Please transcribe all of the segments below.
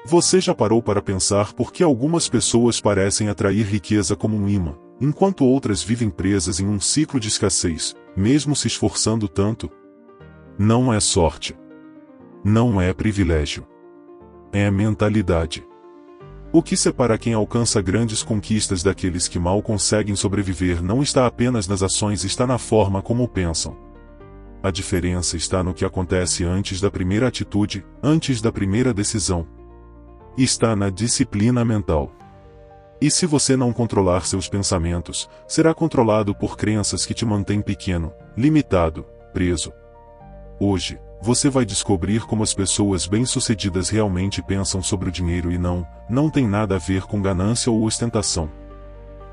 Você já parou para pensar por que algumas pessoas parecem atrair riqueza como um imã, enquanto outras vivem presas em um ciclo de escassez, mesmo se esforçando tanto? Não é sorte. Não é privilégio. É mentalidade. O que separa quem alcança grandes conquistas daqueles que mal conseguem sobreviver não está apenas nas ações, está na forma como pensam. A diferença está no que acontece antes da primeira atitude, antes da primeira decisão. Está na disciplina mental. E se você não controlar seus pensamentos, será controlado por crenças que te mantêm pequeno, limitado, preso. Hoje, você vai descobrir como as pessoas bem-sucedidas realmente pensam sobre o dinheiro e não tem nada a ver com ganância ou ostentação.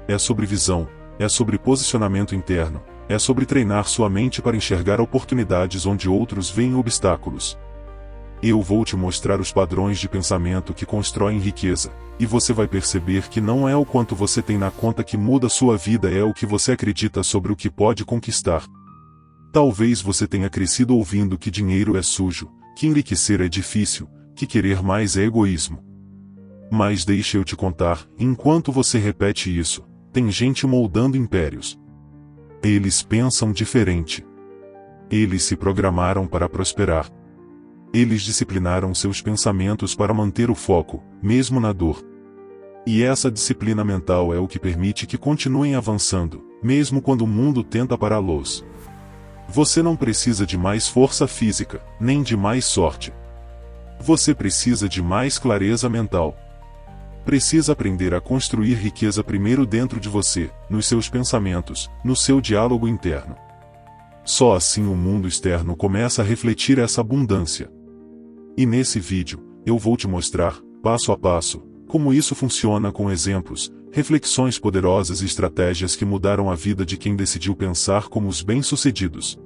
É sobre visão, é sobre posicionamento interno, é sobre treinar sua mente para enxergar oportunidades onde outros veem obstáculos. Eu vou te mostrar os padrões de pensamento que constroem riqueza, e você vai perceber que não é o quanto você tem na conta que muda sua vida, é o que você acredita sobre o que pode conquistar. Talvez você tenha crescido ouvindo que dinheiro é sujo, que enriquecer é difícil, que querer mais é egoísmo. Mas deixa eu te contar, enquanto você repete isso, tem gente moldando impérios. Eles pensam diferente. Eles se programaram para prosperar. Eles disciplinaram seus pensamentos para manter o foco, mesmo na dor. E essa disciplina mental é o que permite que continuem avançando, mesmo quando o mundo tenta pará-los. Você não precisa de mais força física, nem de mais sorte. Você precisa de mais clareza mental. Precisa aprender a construir riqueza primeiro dentro de você, nos seus pensamentos, no seu diálogo interno. Só assim o mundo externo começa a refletir essa abundância. E nesse vídeo, eu vou te mostrar, passo a passo, como isso funciona com exemplos, reflexões poderosas e estratégias que mudaram a vida de quem decidiu pensar como os bem-sucedidos.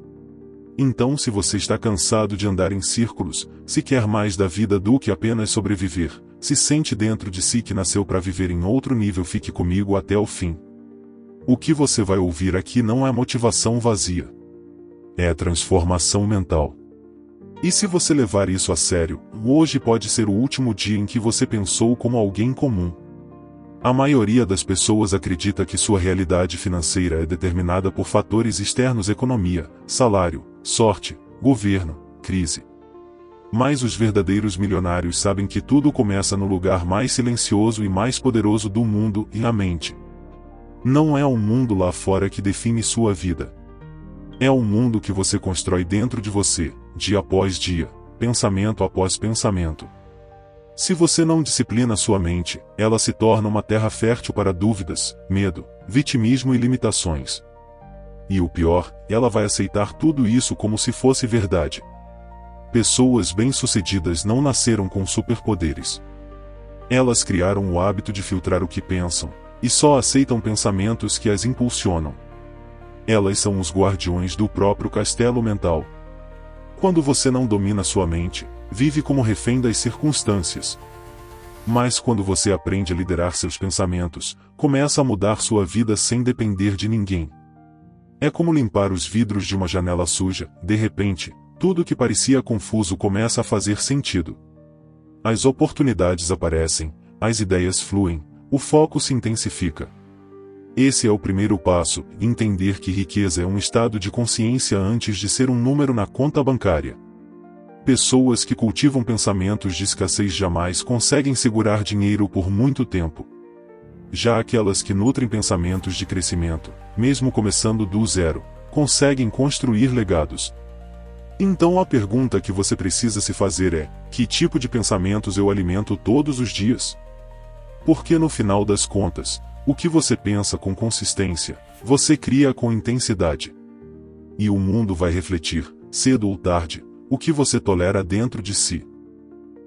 Então, se você está cansado de andar em círculos, se quer mais da vida do que apenas sobreviver, se sente dentro de si que nasceu para viver em outro nível, fique comigo até o fim. O que você vai ouvir aqui não é motivação vazia. É transformação mental. E se você levar isso a sério, hoje pode ser o último dia em que você pensou como alguém comum. A maioria das pessoas acredita que sua realidade financeira é determinada por fatores externos: economia, salário, sorte, governo, crise. Mas os verdadeiros milionários sabem que tudo começa no lugar mais silencioso e mais poderoso do mundo, e a mente. Não é o mundo lá fora que define sua vida. É o mundo que você constrói dentro de você, dia após dia, pensamento após pensamento. Se você não disciplina sua mente, ela se torna uma terra fértil para dúvidas, medo, vitimismo e limitações. E o pior, ela vai aceitar tudo isso como se fosse verdade. Pessoas bem-sucedidas não nasceram com superpoderes. Elas criaram o hábito de filtrar o que pensam, e só aceitam pensamentos que as impulsionam. Elas são os guardiões do próprio castelo mental. Quando você não domina sua mente, vive como refém das circunstâncias. Mas quando você aprende a liderar seus pensamentos, começa a mudar sua vida sem depender de ninguém. É como limpar os vidros de uma janela suja. De repente, tudo que parecia confuso começa a fazer sentido. As oportunidades aparecem, as ideias fluem, o foco se intensifica. Esse é o primeiro passo: entender que riqueza é um estado de consciência antes de ser um número na conta bancária. Pessoas que cultivam pensamentos de escassez jamais conseguem segurar dinheiro por muito tempo. Já aquelas que nutrem pensamentos de crescimento, mesmo começando do zero, conseguem construir legados. Então a pergunta que você precisa se fazer é: que tipo de pensamentos eu alimento todos os dias? Porque no final das contas, o que você pensa com consistência, você cria com intensidade. E o mundo vai refletir, cedo ou tarde, o que você tolera dentro de si.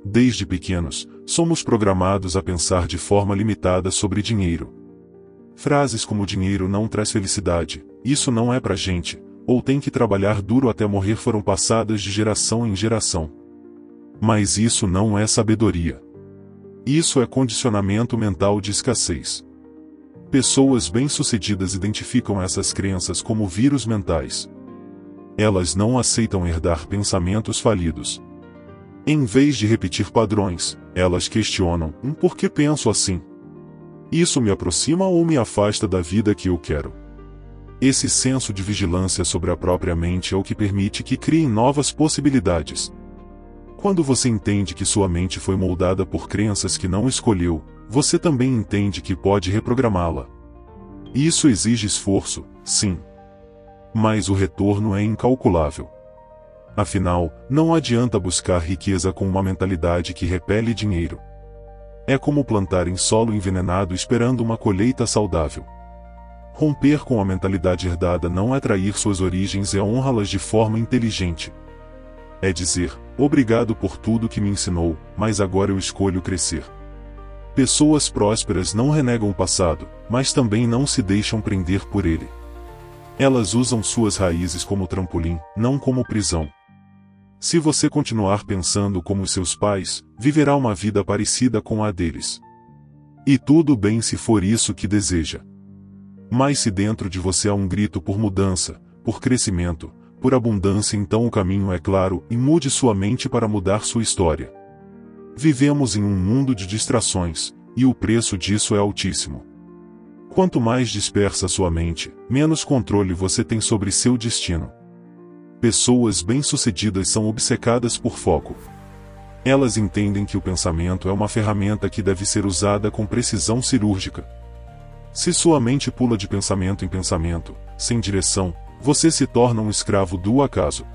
Desde pequenos, somos programados a pensar de forma limitada sobre dinheiro. Frases como dinheiro não traz felicidade, isso não é pra gente, ou tem que trabalhar duro até morrer foram passadas de geração em geração. Mas isso não é sabedoria. Isso é condicionamento mental de escassez. Pessoas bem-sucedidas identificam essas crenças como vírus mentais. Elas não aceitam herdar pensamentos falidos. Em vez de repetir padrões, elas questionam: por que penso assim? Isso me aproxima ou me afasta da vida que eu quero? Esse senso de vigilância sobre a própria mente é o que permite que criem novas possibilidades. Quando você entende que sua mente foi moldada por crenças que não escolheu, você também entende que pode reprogramá-la. Isso exige esforço, sim. Mas o retorno é incalculável. Afinal, não adianta buscar riqueza com uma mentalidade que repele dinheiro. É como plantar em solo envenenado esperando uma colheita saudável. Romper com a mentalidade herdada não é trair suas origens, é honrá-las de forma inteligente. É dizer: obrigado por tudo que me ensinou, mas agora eu escolho crescer. Pessoas prósperas não renegam o passado, mas também não se deixam prender por ele. Elas usam suas raízes como trampolim, não como prisão. Se você continuar pensando como os seus pais, viverá uma vida parecida com a deles. E tudo bem se for isso que deseja. Mas se dentro de você há um grito por mudança, por crescimento, por abundância, então o caminho é claro e mude sua mente para mudar sua história. Vivemos em um mundo de distrações, e o preço disso é altíssimo. Quanto mais dispersa sua mente, menos controle você tem sobre seu destino. Pessoas bem-sucedidas são obcecadas por foco. Elas entendem que o pensamento é uma ferramenta que deve ser usada com precisão cirúrgica. Se sua mente pula de pensamento em pensamento, sem direção, você se torna um escravo do acaso.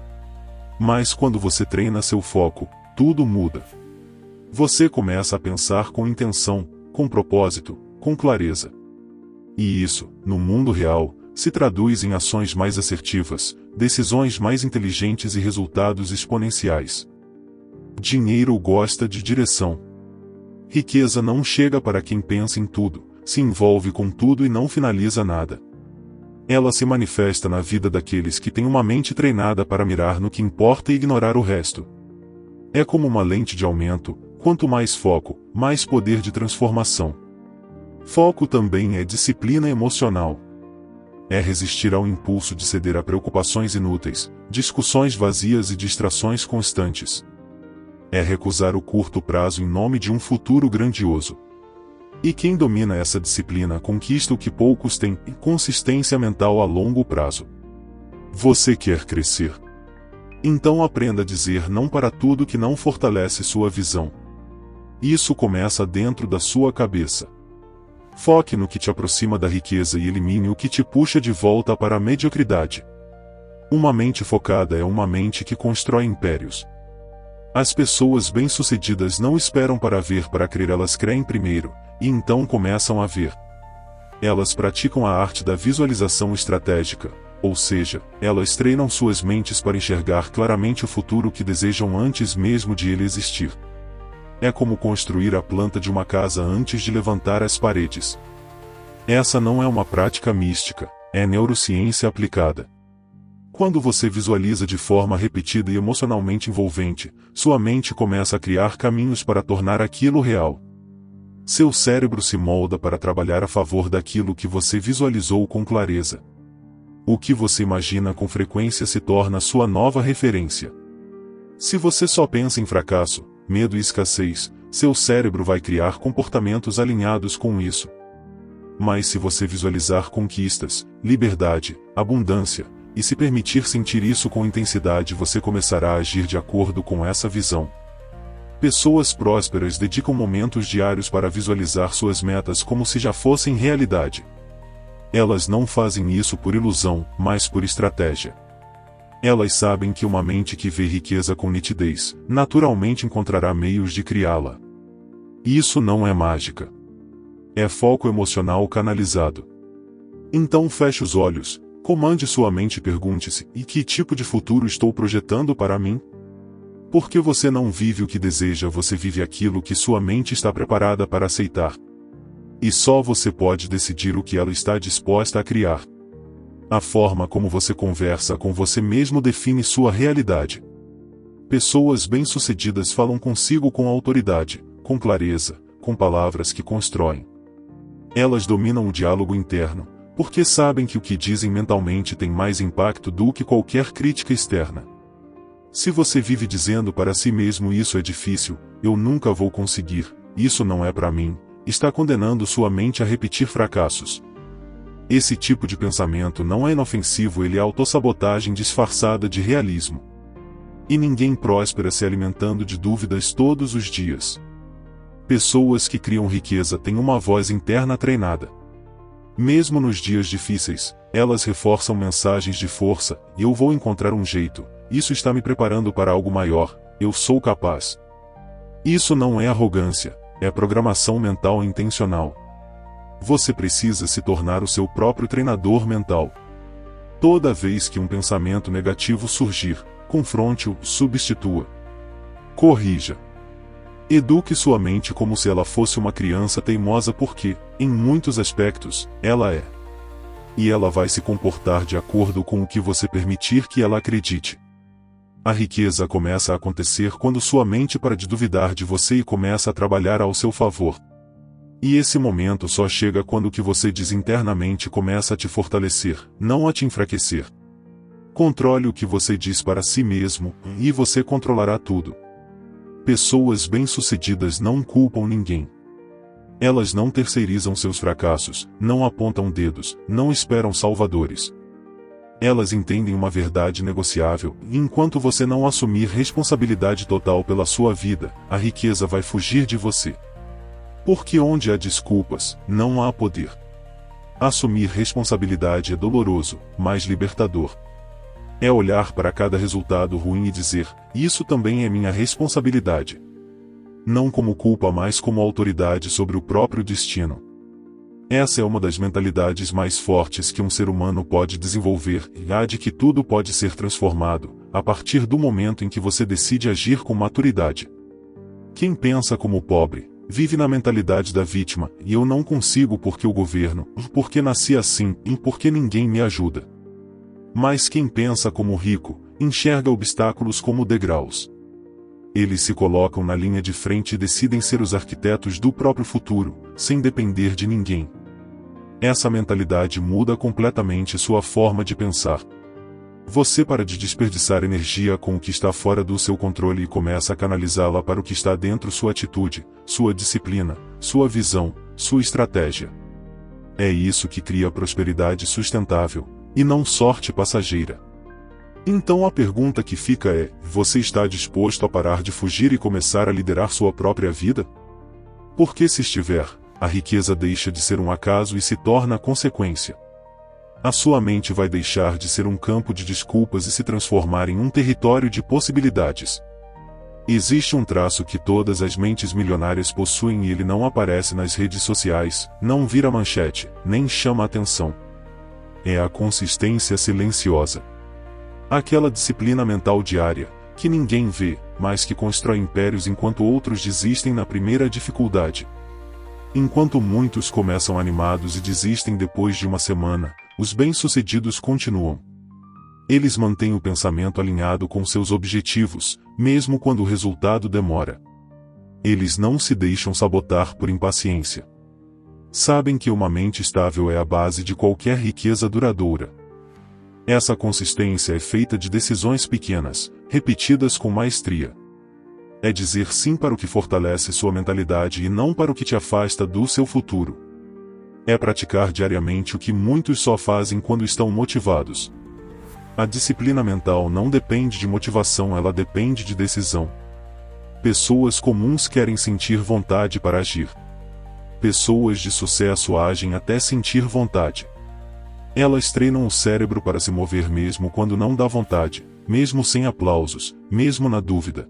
Mas quando você treina seu foco, tudo muda. Você começa a pensar com intenção, com propósito, com clareza. E isso, no mundo real, se traduz em ações mais assertivas, decisões mais inteligentes e resultados exponenciais. Dinheiro gosta de direção. Riqueza não chega para quem pensa em tudo, se envolve com tudo e não finaliza nada. Ela se manifesta na vida daqueles que têm uma mente treinada para mirar no que importa e ignorar o resto. É como uma lente de aumento: quanto mais foco, mais poder de transformação. Foco também é disciplina emocional. É resistir ao impulso de ceder a preocupações inúteis, discussões vazias e distrações constantes. É recusar o curto prazo em nome de um futuro grandioso. E quem domina essa disciplina conquista o que poucos têm: consistência mental a longo prazo. Você quer crescer? Então aprenda a dizer não para tudo que não fortalece sua visão. Isso começa dentro da sua cabeça. Foque no que te aproxima da riqueza e elimine o que te puxa de volta para a mediocridade. Uma mente focada é uma mente que constrói impérios. As pessoas bem-sucedidas não esperam para ver para crer, elas creem primeiro, e então começam a ver. Elas praticam a arte da visualização estratégica, ou seja, elas treinam suas mentes para enxergar claramente o futuro que desejam antes mesmo de ele existir. É como construir a planta de uma casa antes de levantar as paredes. Essa não é uma prática mística, é neurociência aplicada. Quando você visualiza de forma repetida e emocionalmente envolvente, sua mente começa a criar caminhos para tornar aquilo real. Seu cérebro se molda para trabalhar a favor daquilo que você visualizou com clareza. O que você imagina com frequência se torna sua nova referência. Se você só pensa em fracasso, medo e escassez, seu cérebro vai criar comportamentos alinhados com isso. Mas se você visualizar conquistas, liberdade, abundância, e se permitir sentir isso com intensidade, você começará a agir de acordo com essa visão. Pessoas prósperas dedicam momentos diários para visualizar suas metas como se já fossem realidade. Elas não fazem isso por ilusão, mas por estratégia. Elas sabem que uma mente que vê riqueza com nitidez, naturalmente encontrará meios de criá-la. Isso não é mágica. É foco emocional canalizado. Então feche os olhos, comande sua mente e pergunte-se: e que tipo de futuro estou projetando para mim? Porque você não vive o que deseja, você vive aquilo que sua mente está preparada para aceitar. E só você pode decidir o que ela está disposta a criar. A forma como você conversa com você mesmo define sua realidade. Pessoas bem-sucedidas falam consigo com autoridade, com clareza, com palavras que constroem. Elas dominam o diálogo interno, porque sabem que o que dizem mentalmente tem mais impacto do que qualquer crítica externa. Se você vive dizendo para si mesmo isso é difícil, eu nunca vou conseguir, isso não é para mim, está condenando sua mente a repetir fracassos. Esse tipo de pensamento não é inofensivo, ele é autossabotagem disfarçada de realismo. E ninguém próspera se alimentando de dúvidas todos os dias. Pessoas que criam riqueza têm uma voz interna treinada. Mesmo nos dias difíceis, elas reforçam mensagens de força, eu vou encontrar um jeito, isso está me preparando para algo maior, eu sou capaz. Isso não é arrogância, é programação mental intencional. Você precisa se tornar o seu próprio treinador mental. Toda vez que um pensamento negativo surgir, confronte-o, substitua. Corrija. Eduque sua mente como se ela fosse uma criança teimosa porque, em muitos aspectos, ela é. E ela vai se comportar de acordo com o que você permitir que ela acredite. A riqueza começa a acontecer quando sua mente para de duvidar de você e começa a trabalhar ao seu favor. E esse momento só chega quando o que você diz internamente começa a te fortalecer, não a te enfraquecer. Controle o que você diz para si mesmo, e você controlará tudo. Pessoas bem-sucedidas não culpam ninguém. Elas não terceirizam seus fracassos, não apontam dedos, não esperam salvadores. Elas entendem uma verdade negociável, e enquanto você não assumir responsabilidade total pela sua vida, a riqueza vai fugir de você. Porque onde há desculpas, não há poder. Assumir responsabilidade é doloroso, mas libertador. É olhar para cada resultado ruim e dizer, isso também é minha responsabilidade. Não como culpa, mas como autoridade sobre o próprio destino. Essa é uma das mentalidades mais fortes que um ser humano pode desenvolver, e a de que tudo pode ser transformado, a partir do momento em que você decide agir com maturidade. Quem pensa como pobre, vive na mentalidade da vítima, e eu não consigo porque o governo, porque nasci assim, e porque ninguém me ajuda. Mas quem pensa como rico, enxerga obstáculos como degraus. Eles se colocam na linha de frente e decidem ser os arquitetos do próprio futuro, sem depender de ninguém. Essa mentalidade muda completamente sua forma de pensar. Você para de desperdiçar energia com o que está fora do seu controle e começa a canalizá-la para o que está dentro: sua atitude, sua disciplina, sua visão, sua estratégia. É isso que cria prosperidade sustentável, e não sorte passageira. Então a pergunta que fica é, você está disposto a parar de fugir e começar a liderar sua própria vida? Porque se estiver, a riqueza deixa de ser um acaso e se torna consequência. A sua mente vai deixar de ser um campo de desculpas e se transformar em um território de possibilidades. Existe um traço que todas as mentes milionárias possuem e ele não aparece nas redes sociais, não vira manchete, nem chama a atenção. É a consistência silenciosa. Aquela disciplina mental diária, que ninguém vê, mas que constrói impérios enquanto outros desistem na primeira dificuldade. Enquanto muitos começam animados e desistem depois de uma semana, os bem-sucedidos continuam. Eles mantêm o pensamento alinhado com seus objetivos, mesmo quando o resultado demora. Eles não se deixam sabotar por impaciência. Sabem que uma mente estável é a base de qualquer riqueza duradoura. Essa consistência é feita de decisões pequenas, repetidas com maestria. É dizer sim para o que fortalece sua mentalidade e não para o que te afasta do seu futuro. É praticar diariamente o que muitos só fazem quando estão motivados. A disciplina mental não depende de motivação, ela depende de decisão. Pessoas comuns querem sentir vontade para agir. Pessoas de sucesso agem até sentir vontade. Elas treinam o cérebro para se mover mesmo quando não dá vontade, mesmo sem aplausos, mesmo na dúvida.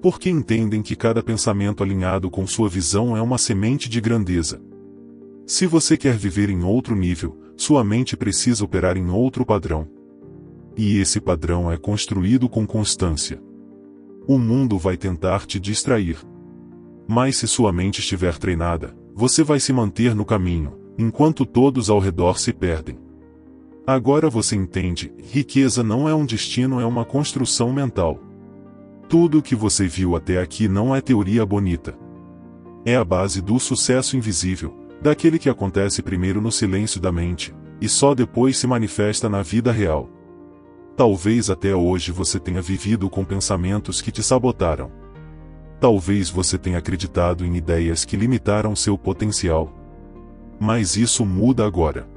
Porque entendem que cada pensamento alinhado com sua visão é uma semente de grandeza. Se você quer viver em outro nível, sua mente precisa operar em outro padrão. E esse padrão é construído com constância. O mundo vai tentar te distrair. Mas se sua mente estiver treinada, você vai se manter no caminho, enquanto todos ao redor se perdem. Agora você entende, riqueza não é um destino, é uma construção mental. Tudo o que você viu até aqui não é teoria bonita. É a base do sucesso invisível, daquele que acontece primeiro no silêncio da mente, e só depois se manifesta na vida real. Talvez até hoje você tenha vivido com pensamentos que te sabotaram. Talvez você tenha acreditado em ideias que limitaram seu potencial. Mas isso muda agora.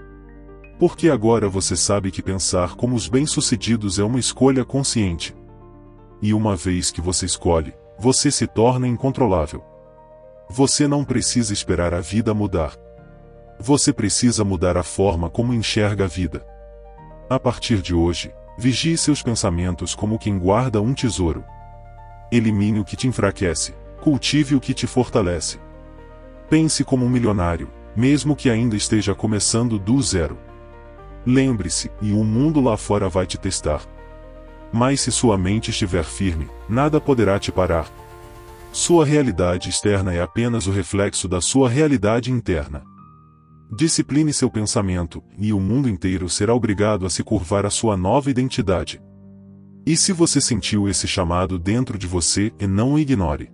Porque agora você sabe que pensar como os bem-sucedidos é uma escolha consciente. E uma vez que você escolhe, você se torna incontrolável. Você não precisa esperar a vida mudar. Você precisa mudar a forma como enxerga a vida. A partir de hoje, vigie seus pensamentos como quem guarda um tesouro. Elimine o que te enfraquece, cultive o que te fortalece. Pense como um milionário, mesmo que ainda esteja começando do zero. Lembre-se, e o mundo lá fora vai te testar. Mas se sua mente estiver firme, nada poderá te parar. Sua realidade externa é apenas o reflexo da sua realidade interna. Discipline seu pensamento, e o mundo inteiro será obrigado a se curvar à sua nova identidade. E se você sentiu esse chamado dentro de você, não o ignore.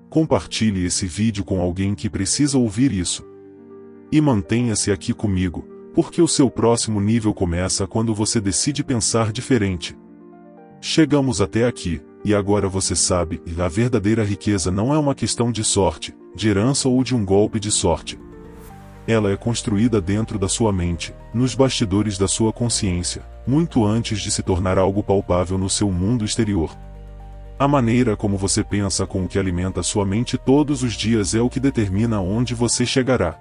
Compartilhe esse vídeo com alguém que precisa ouvir isso. E mantenha-se aqui comigo, porque o seu próximo nível começa quando você decide pensar diferente. Chegamos até aqui, e agora você sabe, a verdadeira riqueza não é uma questão de sorte, de herança ou de um golpe de sorte. Ela é construída dentro da sua mente, nos bastidores da sua consciência, muito antes de se tornar algo palpável no seu mundo exterior. A maneira como você pensa com o que alimenta sua mente todos os dias é o que determina onde você chegará.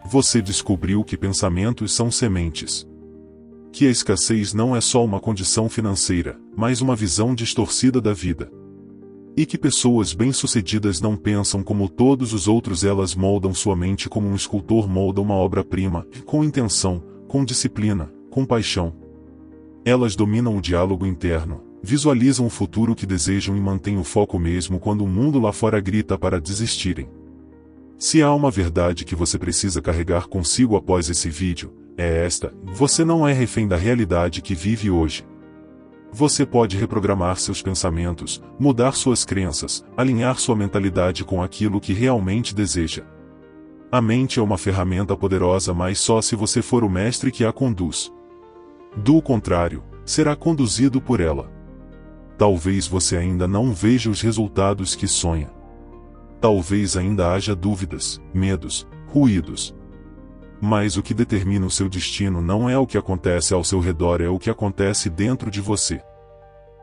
Você descobriu que pensamentos são sementes. Que a escassez não é só uma condição financeira, mas uma visão distorcida da vida. E que pessoas bem-sucedidas não pensam como todos os outros, elas moldam sua mente como um escultor molda uma obra-prima, com intenção, com disciplina, com paixão. Elas dominam o diálogo interno, visualizam o futuro que desejam e mantêm o foco mesmo quando o mundo lá fora grita para desistirem. Se há uma verdade que você precisa carregar consigo após esse vídeo, é esta: você não é refém da realidade que vive hoje. Você pode reprogramar seus pensamentos, mudar suas crenças, alinhar sua mentalidade com aquilo que realmente deseja. A mente é uma ferramenta poderosa, mas só se você for o mestre que a conduz. Do contrário, será conduzido por ela. Talvez você ainda não veja os resultados que sonha. Talvez ainda haja dúvidas, medos, ruídos. Mas o que determina o seu destino não é o que acontece ao seu redor, é o que acontece dentro de você.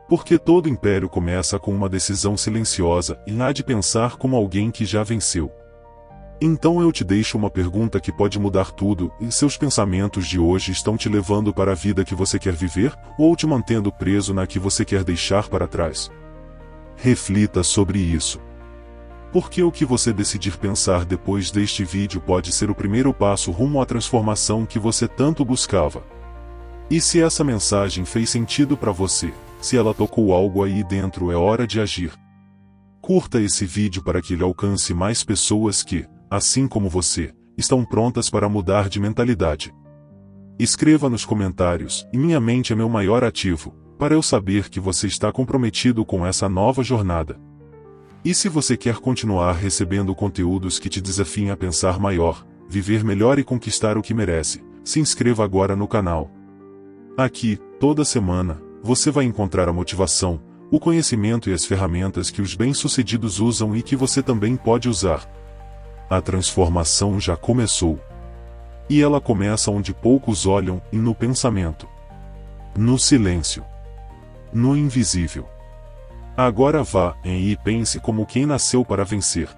Porque todo império começa com uma decisão silenciosa, e há de pensar como alguém que já venceu. Então eu te deixo uma pergunta que pode mudar tudo: e seus pensamentos de hoje estão te levando para a vida que você quer viver, ou te mantendo preso na que você quer deixar para trás? Reflita sobre isso. Porque o que você decidir pensar depois deste vídeo pode ser o primeiro passo rumo à transformação que você tanto buscava. E se essa mensagem fez sentido para você, se ela tocou algo aí dentro, é hora de agir. Curta esse vídeo para que ele alcance mais pessoas que, assim como você, estão prontas para mudar de mentalidade. Escreva nos comentários: e minha mente é meu maior ativo, para eu saber que você está comprometido com essa nova jornada. E se você quer continuar recebendo conteúdos que te desafiem a pensar maior, viver melhor e conquistar o que merece, se inscreva agora no canal. Aqui, toda semana, você vai encontrar a motivação, o conhecimento e as ferramentas que os bem-sucedidos usam e que você também pode usar. A transformação já começou. E ela começa onde poucos olham, e no pensamento. No silêncio. No invisível. Agora vá e pense como quem nasceu para vencer.